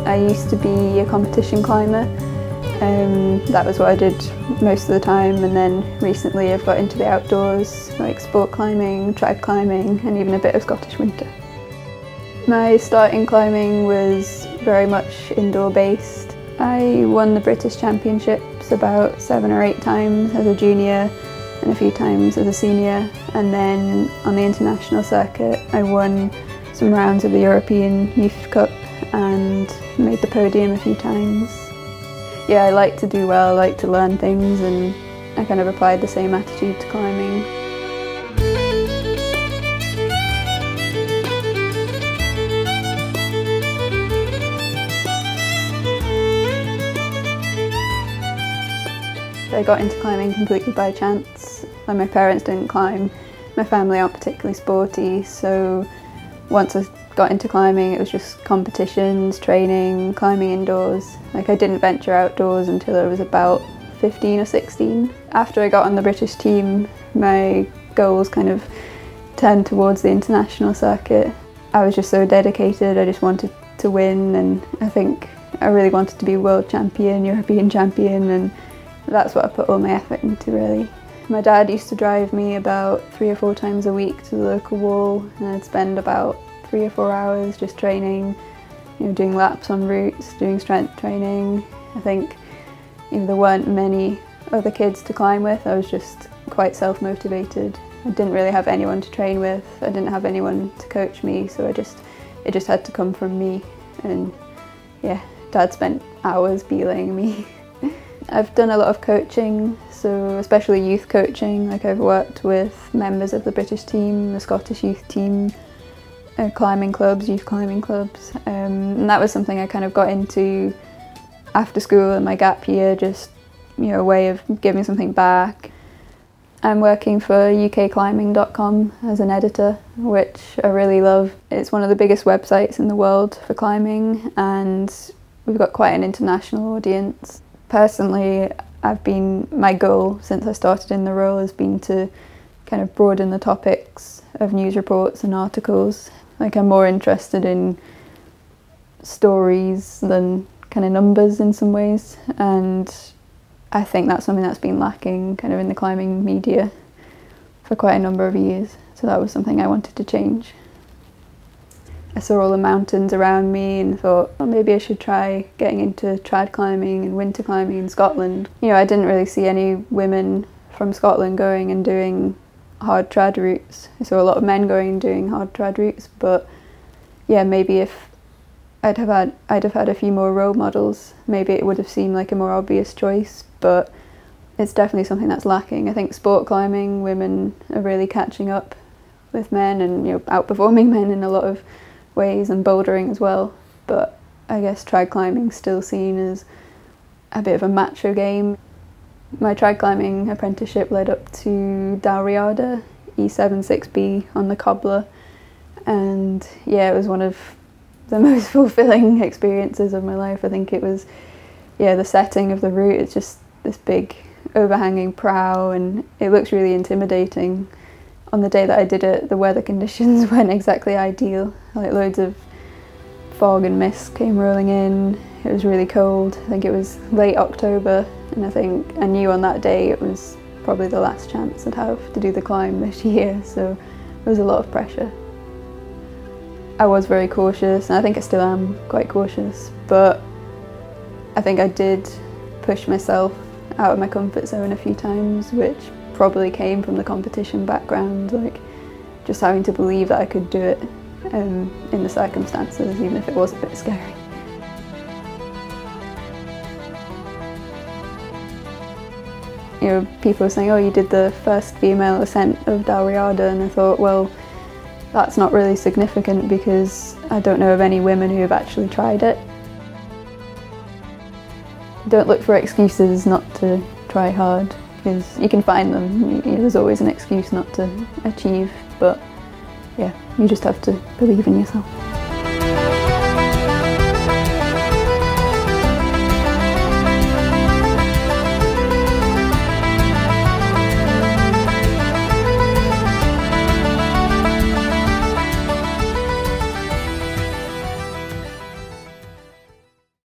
I used to be a competition climber. That was what I did most of the time, and then recently I've got into the outdoors, like sport climbing, trad climbing, and even a bit of Scottish winter. My start in climbing was very much indoor based. I won the British Championships about 7 or 8 times as a junior and a few times as a senior, and then on the international circuit I won some rounds of the European Youth Cup and made the podium a few times. Yeah, I like to do well, I like to learn things, and I kind of applied the same attitude to climbing. I got into climbing completely by chance. My parents didn't climb, my family aren't particularly sporty, so once I got into climbing it was just competitions, training, climbing indoors. Like, I didn't venture outdoors until I was about 15 or 16. After I got on the British team, my goals kind of turned towards the international circuit. I was just so dedicated, I just wanted to win, and I think I really wanted to be world champion, European champion, and that's what I put all my effort into, really. My dad used to drive me about 3 or 4 times a week to the local wall, and I'd spend about 3 or 4 hours just training, doing laps on routes, doing strength training. I think there weren't many other kids to climb with. I was just quite self-motivated. I didn't really have anyone to train with, I didn't have anyone to coach me, so it just had to come from me. And yeah, Dad spent hours belaying me. I've done a lot of coaching, so especially youth coaching. Like, I've worked with members of the British team, the Scottish youth team, climbing clubs, youth climbing clubs, and that was something I kind of got into after school in my gap year, just a way of giving something back. I'm working for ukclimbing.com as an editor, which I really love. It's one of the biggest websites in the world for climbing, and we've got quite an international audience. Personally, my goal since I started in the role has been to kind of broaden the topics of news reports and articles. Like, I'm more interested in stories than kind of numbers in some ways, and I think that's something that's been lacking kind of in the climbing media for quite a number of years, so that was something I wanted to change. I saw all the mountains around me and thought, well, maybe I should try getting into trad climbing and winter climbing in Scotland. I didn't really see any women from Scotland going and doing hard trad routes. I saw a lot of men going and doing hard trad routes, but yeah, maybe if I'd have had a few more role models, maybe it would have seemed like a more obvious choice, but it's definitely something that's lacking. I think sport climbing, women are really catching up with men and outperforming men in a lot of ways, and bouldering as well, but I guess trad climbing's still seen as a bit of a macho game. My trad climbing apprenticeship led up to Dalriada, E76B on the Cobbler, and yeah, it was one of the most fulfilling experiences of my life. I think it was, the setting of the route, it's just this big overhanging prow and it looks really intimidating. On the day that I did it, the weather conditions weren't exactly ideal. Like, loads of fog and mist came rolling in. It was really cold. I think it was late October, and I think I knew on that day it was probably the last chance I'd have to do the climb this year, so there was a lot of pressure. I was very cautious, and I think I still am quite cautious, but I think I did push myself out of my comfort zone a few times, which probably came from the competition background, like just having to believe that I could do it in the circumstances, even if it was a bit scary. People were saying, oh, you did the first female ascent of Dalriada, and I thought, well, that's not really significant because I don't know of any women who have actually tried it. Don't look for excuses not to try hard, because you can find them. There's always an excuse not to achieve, but yeah, you just have to believe in yourself.